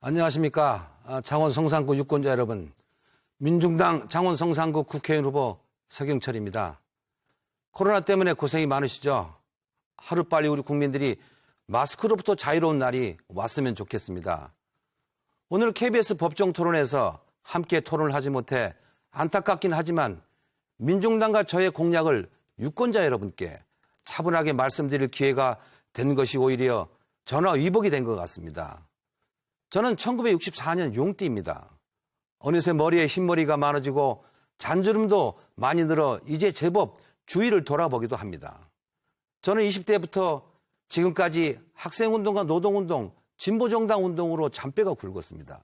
안녕하십니까. 창원 성산구 유권자 여러분. 민중당 창원 성산구 국회의원 후보 서경철입니다. 코로나 때문에 고생이 많으시죠? 하루빨리 우리 국민들이 마스크로부터 자유로운 날이 왔으면 좋겠습니다. 오늘 KBS 법정 토론에서 함께 토론을 하지 못해 안타깝긴 하지만 민중당과 저의 공약을 유권자 여러분께 차분하게 말씀드릴 기회가 된 것이 오히려 전화 위복이 된 것 같습니다. 저는 1964년 용띠입니다. 어느새 머리에 흰머리가 많아지고 잔주름도 많이 늘어 이제 제법 주위를 돌아보기도 합니다. 저는 20대부터 지금까지 학생운동과 노동운동, 진보정당 운동으로 잔뼈가 굵었습니다.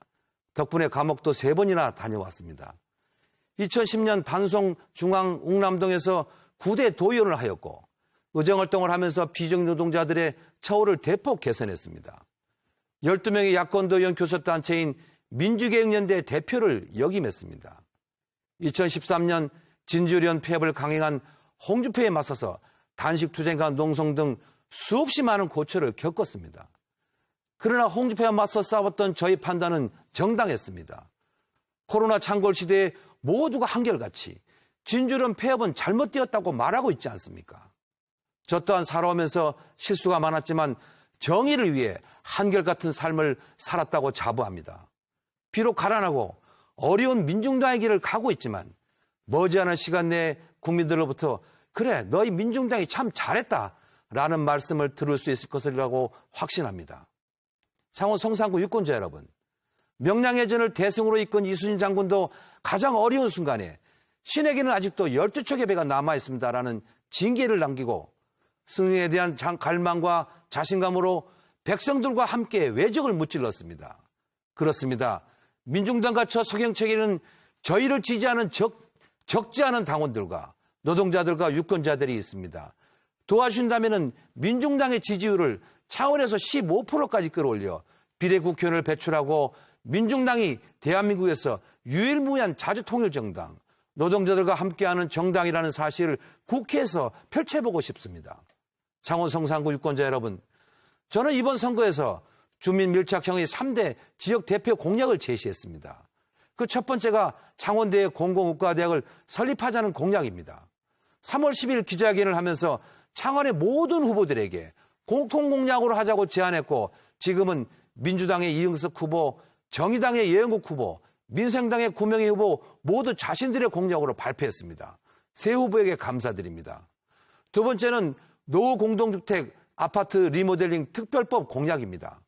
덕분에 감옥도 3번이나 다녀왔습니다. 2010년 반송 중앙 웅남동에서 9대 도의원을 하였고 의정활동을 하면서 비정노동자들의 처우를 대폭 개선했습니다. 12명의 야권도의원 교섭단체인 민주개혁연대 대표를 역임했습니다. 2013년 진주련 폐업을 강행한 홍준표에 맞서서 단식투쟁과 농성 등 수없이 많은 고초를 겪었습니다. 그러나 홍준표와 맞서 싸웠던 저희 판단은 정당했습니다. 코로나 창궐 시대에 모두가 한결같이 진주련 폐업은 잘못되었다고 말하고 있지 않습니까? 저 또한 살아오면서 실수가 많았지만 정의를 위해 한결같은 삶을 살았다고 자부합니다. 비록 가난하고 어려운 민중당의 길을 가고 있지만 머지않은 시간 내에 국민들로부터 그래 너희 민중당이 참 잘했다라는 말씀을 들을 수 있을 것이라고 확신합니다. 창원 성산구 유권자 여러분, 명량해전을 대승으로 이끈 이순신 장군도 가장 어려운 순간에 신에게는 아직도 12척의 배가 남아있습니다라는 징계를 남기고 승리에 대한 갈망과 자신감으로 백성들과 함께 외적을 무찔렀습니다. 그렇습니다. 민중당과 저 서경철에게는 저희를 지지하는 적지 않은 당원들과 노동자들과 유권자들이 있습니다. 도와준다면 민중당의 지지율을 창원에서 15%까지 끌어올려 비례국회의원을 배출하고 민중당이 대한민국에서 유일무이한 자주통일정당, 노동자들과 함께하는 정당이라는 사실을 국회에서 펼쳐보고 싶습니다. 창원 성산구 유권자 여러분, 저는 이번 선거에서 주민 밀착형의 3대 지역 대표 공약을 제시했습니다. 그 첫 번째가 창원대의 공공의과대학을 설립하자는 공약입니다. 3월 10일 기자회견을 하면서 창원의 모든 후보들에게 공통공약으로 하자고 제안했고 지금은 민주당의 이응석 후보, 정의당의 예영국 후보, 민생당의 구명희 후보 모두 자신들의 공약으로 발표했습니다. 세 후보에게 감사드립니다. 두 번째는 노후 공동주택 아파트 리모델링 특별법 공약입니다.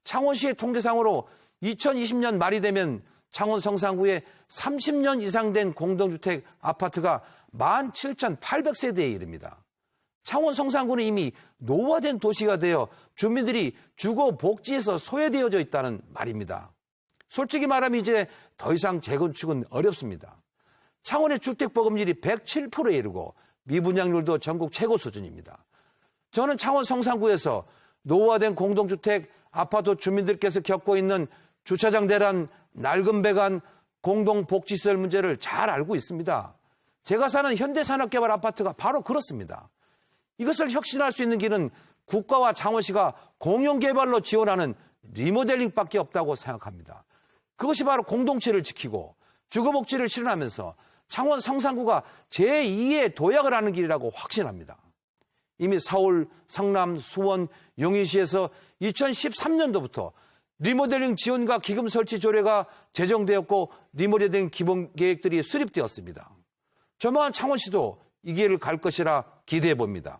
창원시의 통계상으로 2020년 말이 되면 창원 성산구에 30년 이상 된 공동주택 아파트가 17,800세대에 이릅니다. 창원 성산구는 이미 노후화된 도시가 되어 주민들이 주거 복지에서 소외되어져 있다는 말입니다. 솔직히 말하면 이제 더 이상 재건축은 어렵습니다. 창원의 주택보급률이 107%에 이르고 미분양률도 전국 최고 수준입니다. 저는 창원 성산구에서 노후화된 공동주택 아파트 주민들께서 겪고 있는 주차장 대란, 낡은 배관, 공동복지시설 문제를 잘 알고 있습니다. 제가 사는 현대산업개발 아파트가 바로 그렇습니다. 이것을 혁신할 수 있는 길은 국가와 창원시가 공용개발로 지원하는 리모델링밖에 없다고 생각합니다. 그것이 바로 공동체를 지키고 주거복지를 실현하면서 창원 성산구가 제2의 도약을 하는 길이라고 확신합니다. 이미 서울, 성남, 수원, 용인시에서 2013년도부터 리모델링 지원과 기금 설치 조례가 제정되었고 리모델링 기본 계획들이 수립되었습니다. 조만간 창원시도 이 길을 갈 것이라 기대해 봅니다.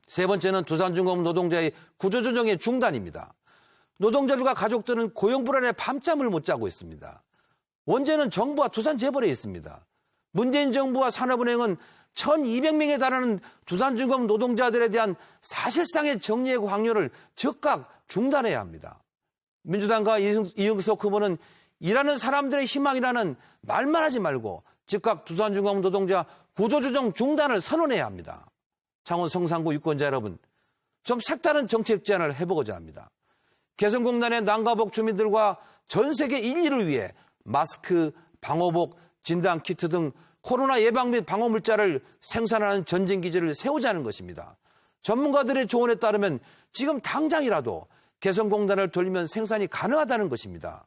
세 번째는 두산중공업 노동자의 구조조정의 중단입니다. 노동자들과 가족들은 고용불안에 밤잠을 못 자고 있습니다. 원죄는 정부와 두산재벌에 있습니다. 문재인 정부와 산업은행은 1,200명에 달하는 두산중공업 노동자들에 대한 사실상의 정리해고 확률을 즉각 중단해야 합니다. 민주당과 이응석 후보는 일하는 사람들의 희망이라는 말만 하지 말고 즉각 두산중공업 노동자 구조조정 중단을 선언해야 합니다. 창원 성산구 유권자 여러분, 좀 색다른 정책 제안을 해보고자 합니다. 개성공단의 난가복 주민들과 전 세계 인류를 위해 마스크, 방호복, 진단키트 등 코로나 예방 및 방호 물자를 생산하는 전쟁기지를 세우자는 것입니다. 전문가들의 조언에 따르면 지금 당장이라도 개성공단을 돌리면 생산이 가능하다는 것입니다.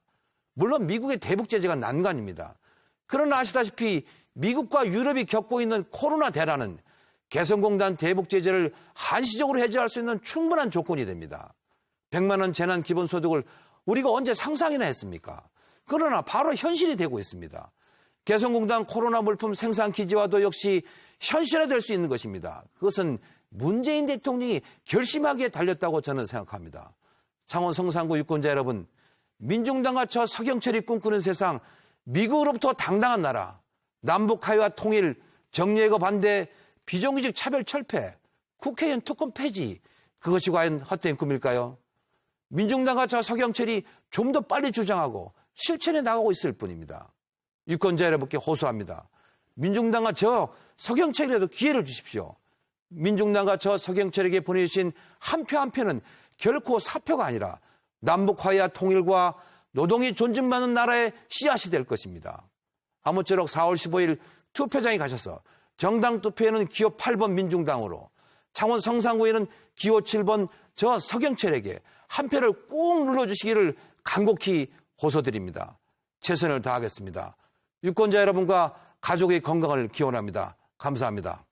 물론 미국의 대북 제재가 난관입니다. 그러나 아시다시피 미국과 유럽이 겪고 있는 코로나 대란은 개성공단 대북 제재를 한시적으로 해제할 수 있는 충분한 조건이 됩니다. 100만 원 재난 기본소득을 우리가 언제 상상이나 했습니까? 그러나 바로 현실이 되고 있습니다. 개성공단 코로나 물품 생산 기지화도 역시 현실화될 수 있는 것입니다. 그것은 문재인 대통령이 결심하기에 달렸다고 저는 생각합니다. 창원 성산구 유권자 여러분, 민중당과 저 서경철이 꿈꾸는 세상, 미국으로부터 당당한 나라, 남북 화해와 통일, 정리해고 반대, 비정규직 차별 철폐, 국회의원 특권 폐지, 그것이 과연 헛된 꿈일까요? 민중당과 저 서경철이 좀 더 빨리 주장하고 실천해 나가고 있을 뿐입니다. 유권자 여러분께 호소합니다. 민중당과 저 서경철이라도 기회를 주십시오. 민중당과 저 서경철에게 보내주신 한 표 한 표는 결코 사표가 아니라 남북 화해와 통일과 노동이 존중받는 나라의 씨앗이 될 것입니다. 아무쪼록 4월 15일 투표장에 가셔서 정당 투표에는 기호 8번 민중당으로, 창원 성산구에는 기호 7번 저 서경철에게 한 표를 꾹 눌러주시기를 간곡히 호소드립니다. 최선을 다하겠습니다. 유권자 여러분과 가족의 건강을 기원합니다. 감사합니다.